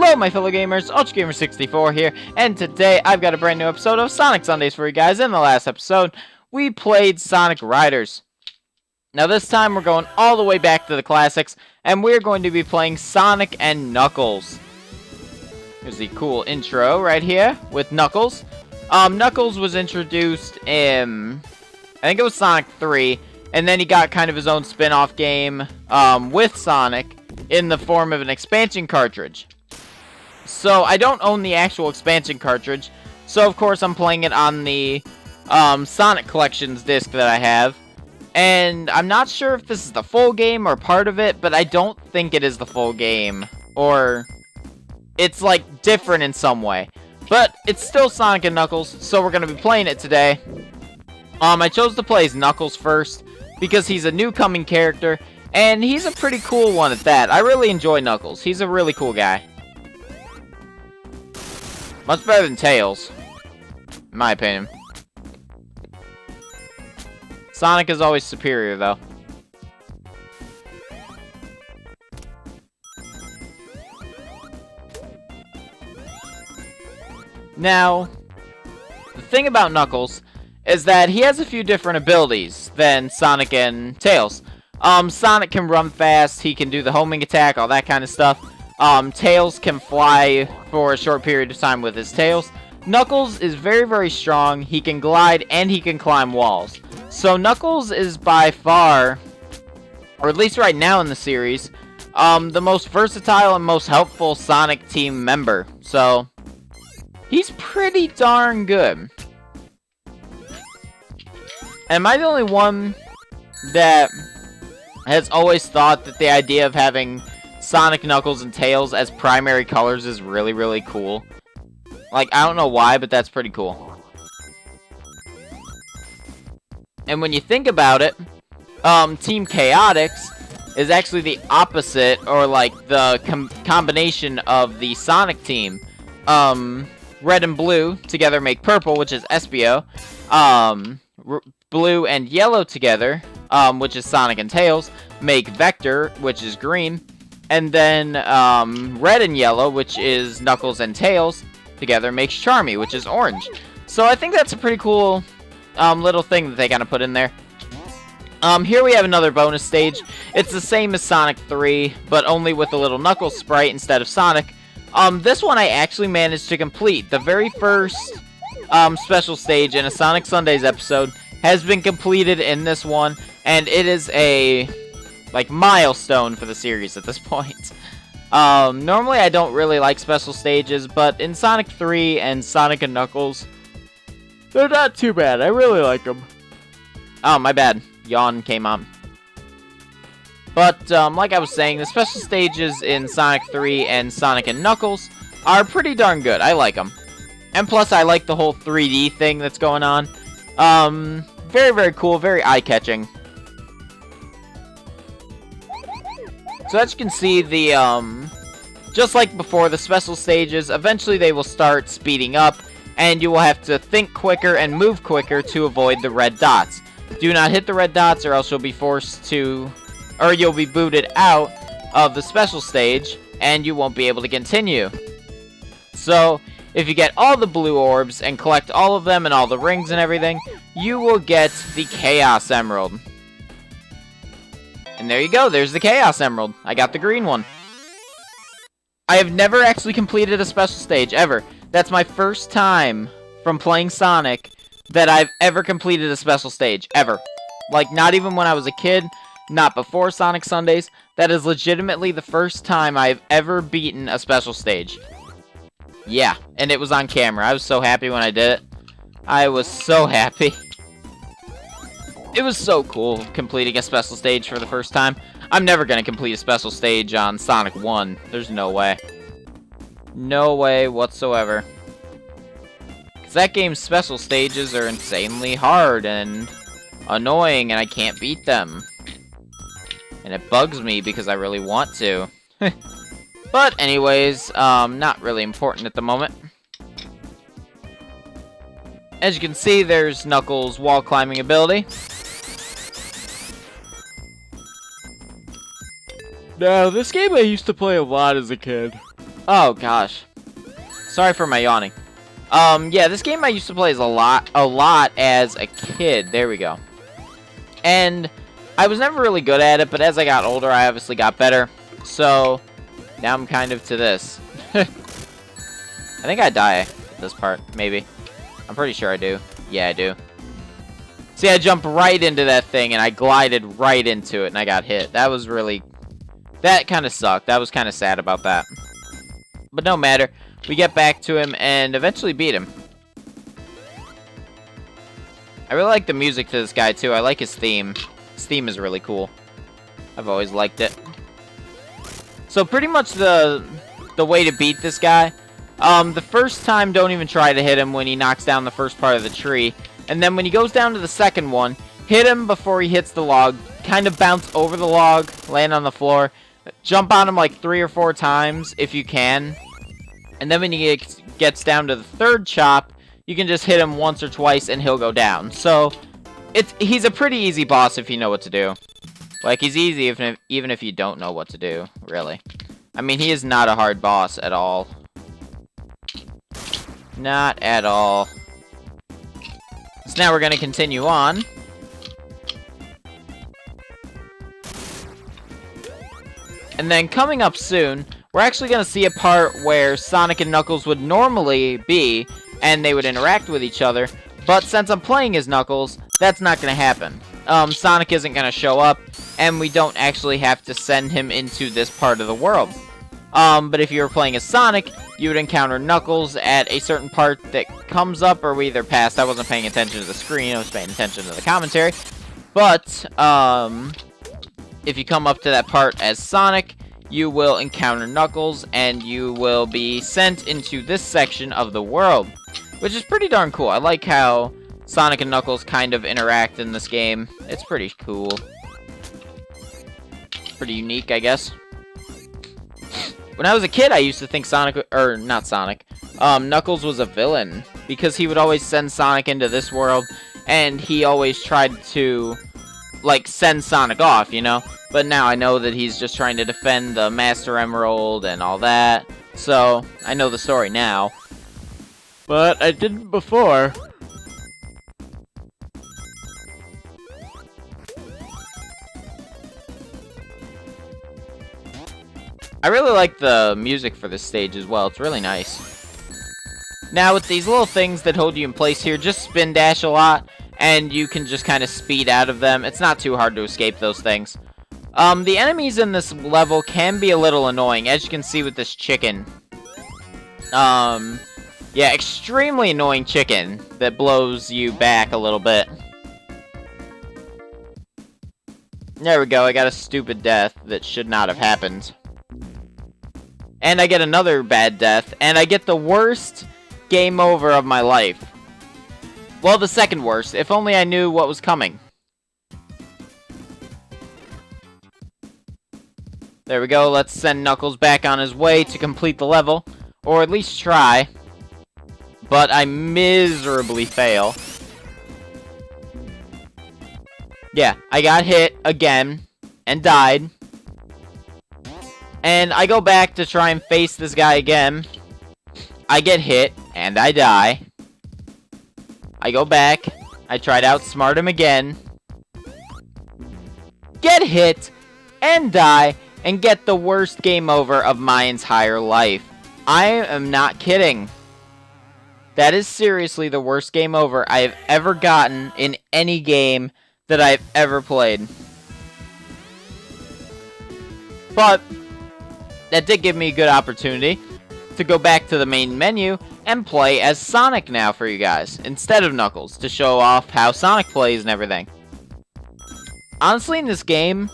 Hello my fellow gamers, UltraGamer64 here, and today I've got a brand new episode of Sonic Sundays for you guys. In the last episode, we played Sonic Riders. Now this time we're going all the way back to the classics, and we're going to be playing Sonic and Knuckles. Here's the cool intro right here with Knuckles. Knuckles was introduced in, I think it was Sonic 3, and then he got kind of his own spin-off game with Sonic in the form of an expansion cartridge. So I don't own the actual expansion cartridge, so of course I'm playing it on the Sonic Collections disc that I have. And I'm not sure if this is the full game or part of it, but I don't think it is the full game. Or it's like different in some way. But it's still Sonic and Knuckles, so we're going to be playing it today. I chose to play as Knuckles first because he's a new coming character, and he's a pretty cool one at that. I really enjoy Knuckles. He's a really cool guy. Much better than Tails, in my opinion. Sonic is always superior, though. Now, the thing about Knuckles is that he has a few different abilities than Sonic and Tails. Sonic can run fast, he can do the homing attack, all that kind of stuff. Tails can fly for a short period of time with his tails. Knuckles is very, very strong. He can glide and he can climb walls. So Knuckles is by far, or at least right now in the series, the most versatile and most helpful Sonic team member. So he's pretty darn good. Am I the only one that has always thought that the idea of having Sonic, Knuckles, and Tails as primary colors is really, really cool? Like, I don't know why, but that's pretty cool. And when you think about it, Team Chaotix is actually the opposite, or like the combination of the Sonic team. Red and blue together make purple, which is Espio. Blue and yellow together, which is Sonic and Tails, make Vector, which is green. And then red and yellow, which is Knuckles and Tails, together makes Charmy, which is orange. So I think that's a pretty cool little thing that they kind of put in there. Here we have another bonus stage. It's the same as Sonic 3, but only with a little Knuckles sprite instead of Sonic. This one I actually managed to complete. The very first special stage in a Sonic Sundays episode has been completed in this one, and it is a milestone for the series at this point. Normally I don't really like special stages, but in Sonic 3 and Sonic and Knuckles, they're not too bad. I really like them. Oh, my bad. Yawn came on. But, like I was saying, the special stages in Sonic 3 and Sonic and Knuckles are pretty darn good. I like them. And plus, I like the whole 3D thing that's going on. Very, very cool. Very eye-catching. So as you can see, just like before, the special stages, eventually they will start speeding up, and you will have to think quicker and move quicker to avoid the red dots. Do not hit the red dots, or else you'll be forced to, or you'll be booted out of the special stage, and you won't be able to continue. So, if you get all the blue orbs and collect all of them and all the rings and everything, you will get the Chaos Emerald. And there you go, there's the Chaos Emerald. I got the green one. I have never actually completed a special stage, ever. That's my first time from playing Sonic that I've ever completed a special stage, ever. Like, not even when I was a kid, not before Sonic Sundays. That is legitimately the first time I've ever beaten a special stage. Yeah, and it was on camera. I was so happy when I did it. I was so happy. It was so cool completing a special stage for the first time. I'm never going to complete a special stage on Sonic 1. There's no way. No way whatsoever. Because that game's special stages are insanely hard and annoying, and I can't beat them. And it bugs me because I really want to. But anyways, not really important at the moment. As you can see, there's Knuckles' wall climbing ability. Now, this game I used to play a lot as a kid. Oh, gosh. Sorry for my yawning. Yeah, this game I used to play a lot as a kid. There we go. And I was never really good at it, but as I got older, I obviously got better. So, now I'm kind of to this. I think I die at this part, maybe. I'm pretty sure I do. Yeah, I do. See, I jumped right into that thing, and I glided right into it, and I got hit. That was really... That kind of sucked. That was kind of sad about that. But no matter. We get back to him, and eventually beat him. I really like the music to this guy, too. I like his theme. His theme is really cool. I've always liked it. So, pretty much the way to beat this guy... the first time, don't even try to hit him when he knocks down the first part of the tree. And then when he goes down to the second one, hit him before he hits the log, kind of bounce over the log, land on the floor, jump on him like 3 or 4 times if you can. And then when he gets down to the third chop, you can just hit him once or twice and he'll go down. So, he's a pretty easy boss if you know what to do. Like, he's easy even if you don't know what to do, really. I mean, he is not a hard boss at all. Not at all. So now we're going to continue on. And then coming up soon, we're actually going to see a part where Sonic and Knuckles would normally be, and they would interact with each other. But since I'm playing as Knuckles, that's not going to happen. Sonic isn't going to show up, and we don't actually have to send him into this part of the world. But if you were playing as Sonic, you would encounter Knuckles at a certain part that comes up, or we either passed. I wasn't paying attention to the screen, I was paying attention to the commentary. But, if you come up to that part as Sonic, you will encounter Knuckles, and you will be sent into this section of the world, which is pretty darn cool. I like how Sonic and Knuckles kind of interact in this game. It's pretty cool. Pretty unique, I guess. When I was a kid, I used to think Knuckles was a villain, because he would always send Sonic into this world, and he always tried to, like, send Sonic off, you know? But now I know that he's just trying to defend the Master Emerald and all that, so I know the story now. But I didn't before. I really like the music for this stage as well. It's really nice. Now, with these little things that hold you in place here, just spin dash a lot, and you can just kind of speed out of them. It's not too hard to escape those things. The enemies in this level can be a little annoying, as you can see with this chicken. Yeah, extremely annoying chicken that blows you back a little bit. There we go, I got a stupid death that should not have happened. And I get another bad death, and I get the worst game over of my life. Well, the second worst, if only I knew what was coming. There we go, let's send Knuckles back on his way to complete the level, or at least try. But I miserably fail. Yeah, I got hit again, and died. And I go back to try and face this guy again. I get hit, and I die. I go back. I try to outsmart him again. Get hit, and die, and get the worst game over of my entire life. I am not kidding. That is seriously the worst game over I have ever gotten in any game that I've ever played. But that did give me a good opportunity to go back to the main menu and play as Sonic now for you guys, instead of Knuckles, to show off how Sonic plays and everything. Honestly, in this game,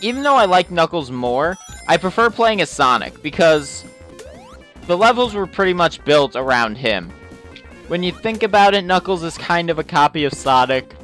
even though I like Knuckles more, I prefer playing as Sonic, because the levels were pretty much built around him. When you think about it, Knuckles is kind of a copy of Sonic.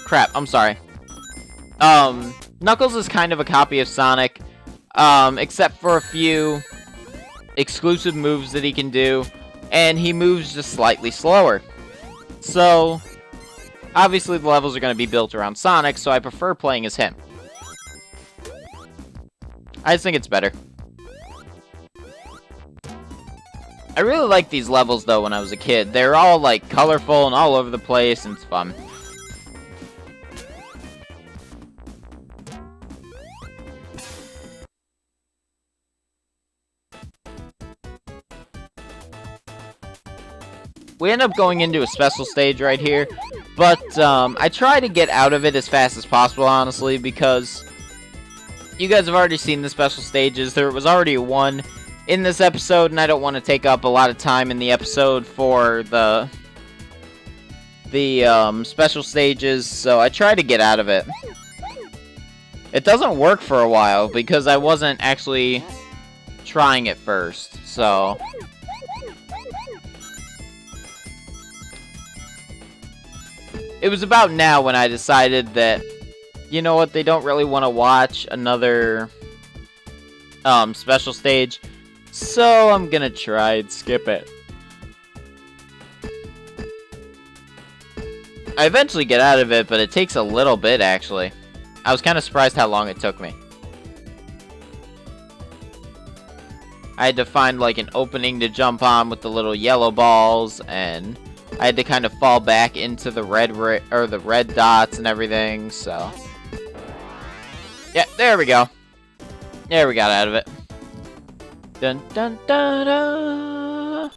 Crap, I'm sorry. Knuckles is kind of a copy of Sonic, except for a few exclusive moves that he can do, and he moves just slightly slower. So, obviously the levels are going to be built around Sonic, so I prefer playing as him. I just think it's better. I really liked these levels, though, when I was a kid. They're all, like, colorful and all over the place, and it's fun. We end up going into a special stage right here, but I try to get out of it as fast as possible, honestly, because you guys have already seen the special stages. There was already one in this episode, and I don't want to take up a lot of time in the episode for the special stages, so I try to get out of it. It doesn't work for a while, because I wasn't actually trying it first, so... It was about now when I decided that, you know what, they don't really want to watch another special stage, so I'm gonna try and skip it. I eventually get out of it, but it takes a little bit, actually. I was kind of surprised how long it took me. I had to find, like, an opening to jump on with the little yellow balls, and I had to kind of fall back into the red dots and everything, so... Yeah, there we go. There, we got out of it. Dun dun dun dun!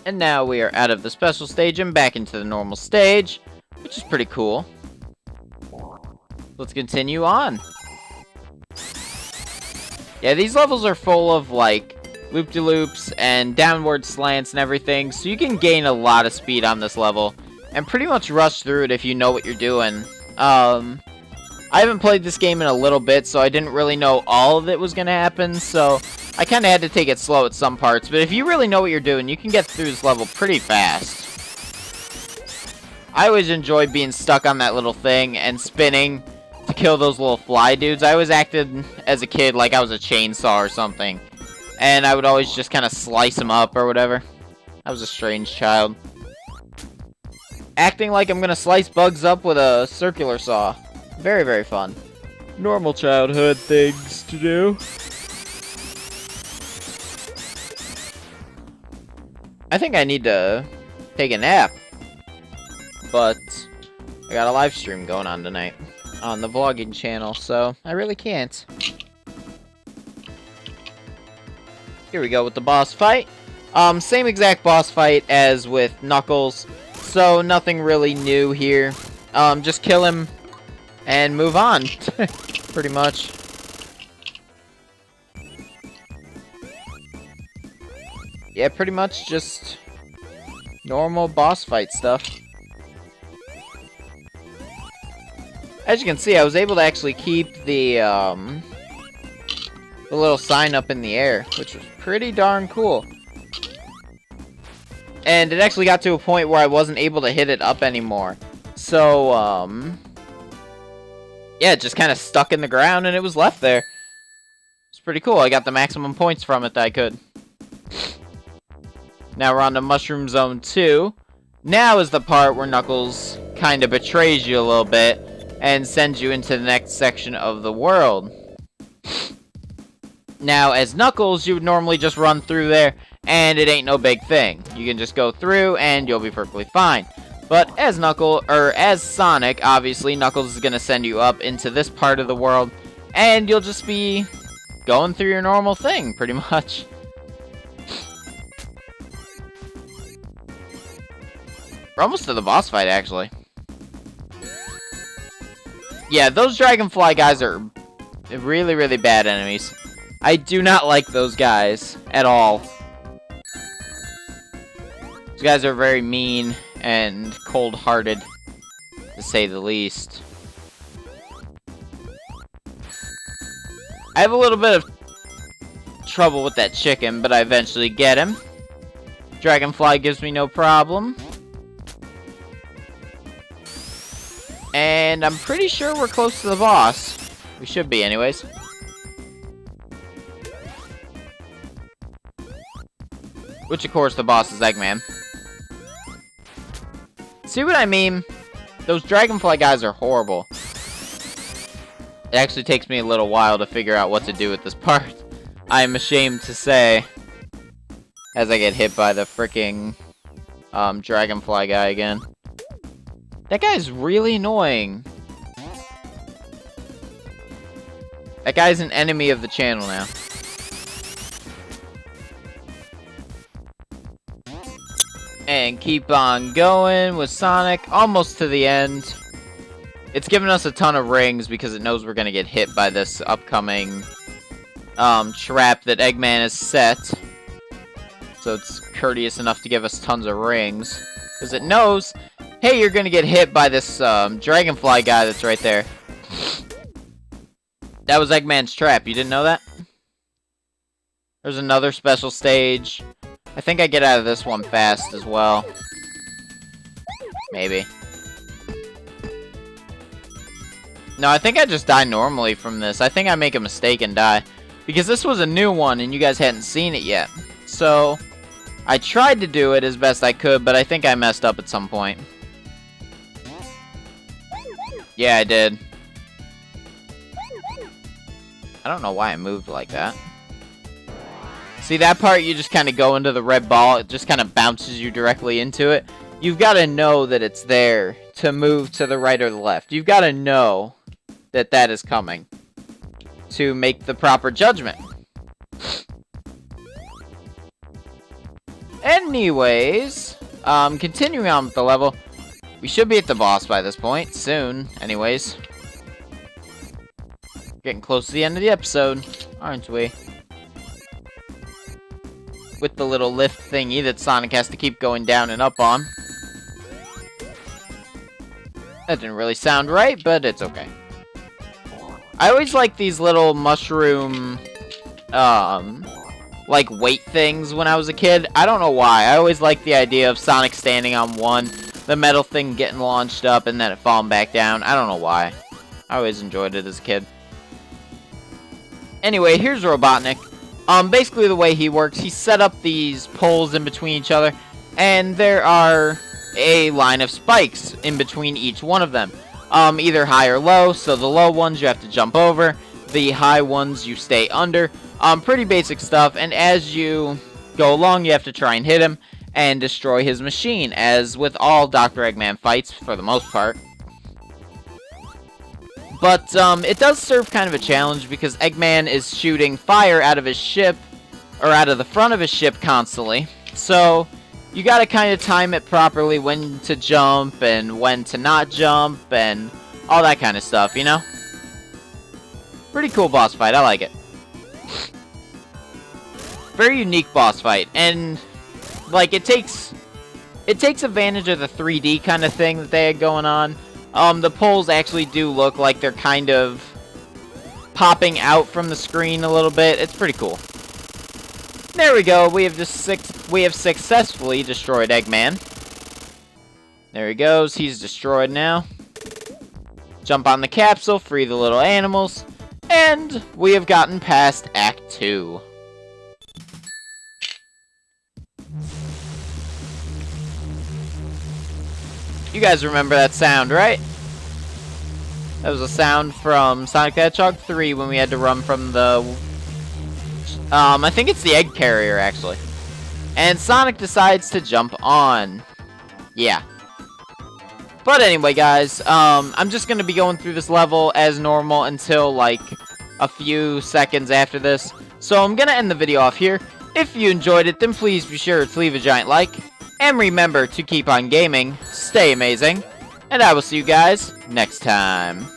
And now we are out of the special stage and back into the normal stage, which is pretty cool. Let's continue on. Yeah, these levels are full of, like, loop-de-loops and downward slants and everything, so you can gain a lot of speed on this level and pretty much rush through it if you know what you're doing. I haven't played this game in a little bit, so I didn't really know all of it was going to happen, so I kind of had to take it slow at some parts, but if you really know what you're doing, you can get through this level pretty fast. I always enjoyed being stuck on that little thing and spinning to kill those little fly dudes. I always acted as a kid like I was a chainsaw or something. And I would always just kind of slice them up or whatever. I was a strange child. Acting like I'm gonna slice bugs up with a circular saw. Very, very fun. Normal childhood things to do. I think I need to take a nap. But I got a live stream going on tonight on the vlogging channel, so I really can't. Here we go with the boss fight. Same exact boss fight as with Knuckles, so nothing really new here. Just kill him and move on, pretty much. Yeah, pretty much just normal boss fight stuff. As you can see, I was able to actually keep the little sign up in the air, which was pretty darn cool. And it actually got to a point where I wasn't able to hit it up anymore. So, yeah, it just kind of stuck in the ground and it was left there. It's pretty cool. I got the maximum points from it that I could. Now we're on to Mushroom Zone 2. Now is the part where Knuckles kind of betrays you a little bit and sends you into the next section of the world. Now, as Knuckles, you would normally just run through there, and it ain't no big thing. You can just go through, and you'll be perfectly fine. But as as Sonic, obviously, Knuckles is gonna send you up into this part of the world, and you'll just be going through your normal thing, pretty much. We're almost to the boss fight, actually. Yeah, those dragonfly guys are really, really bad enemies. I do not like those guys at all. Those guys are very mean and cold-hearted, to say the least. I have a little bit of trouble with that chicken, but I eventually get him. Dragonfly gives me no problem. And I'm pretty sure we're close to the boss. We should be, anyways. Which, of course, the boss is Eggman. See what I mean? Those dragonfly guys are horrible. It actually takes me a little while to figure out what to do with this part. I am ashamed to say, as I get hit by the freaking dragonfly guy again. That guy's really annoying. That guy's an enemy of the channel now. And keep on going with Sonic, almost to the end. It's giving us a ton of rings because it knows we're going to get hit by this upcoming trap that Eggman has set. So it's courteous enough to give us tons of rings. Because it knows, hey, you're going to get hit by this dragonfly guy that's right there. That was Eggman's trap. You didn't know that? There's another special stage. I think I get out of this one fast as well. Maybe. No, I think I just die normally from this. I think I make a mistake and die. Because this was a new one and you guys hadn't seen it yet. So, I tried to do it as best I could, but I think I messed up at some point. Yeah, I did. I don't know why I moved like that. See, that part, you just kind of go into the red ball. It just kind of bounces you directly into it. You've got to know that it's there to move to the right or the left. You've got to know that that is coming to make the proper judgment. Anyways, continuing on with the level. We should be at the boss by this point, soon, anyways. Getting close to the end of the episode, aren't we? With the little lift thingy that Sonic has to keep going down and up on. That didn't really sound right, but it's okay. I always like these little mushroom, like weight things when I was a kid. I don't know why. I always liked the idea of Sonic standing on one, the metal thing getting launched up, and then it falling back down. I don't know why. I always enjoyed it as a kid. Anyway, here's Robotnik. Basically the way he works, he set up these poles in between each other, and there are a line of spikes in between each one of them. Either high or low, so the low ones you have to jump over, the high ones you stay under. Pretty basic stuff, and as you go along, you have to try and hit him and destroy his machine, as with all Dr. Eggman fights, for the most part. But, it does serve kind of a challenge, because Eggman is shooting fire out of his ship, or out of the front of his ship constantly. So, you gotta kind of time it properly, when to jump, and when to not jump, and all that kind of stuff, you know? Pretty cool boss fight, I like it. Very unique boss fight, and, like, it takes advantage of the 3D kind of thing that they had going on. The poles actually do look like they're kind of popping out from the screen a little bit. It's pretty cool. There we go. We have successfully destroyed Eggman. There he goes. He's destroyed now. Jump on the capsule, free the little animals, and we have gotten past Act 2. You guys remember that sound, right? That was a sound from Sonic the Hedgehog 3 when we had to run from the... I think it's the egg carrier, actually. And Sonic decides to jump on. Yeah. But anyway, guys, I'm just going to be going through this level as normal until, like, a few seconds after this. So I'm going to end the video off here. If you enjoyed it, then please be sure to leave a giant like. And remember to keep on gaming, stay amazing, and I will see you guys next time.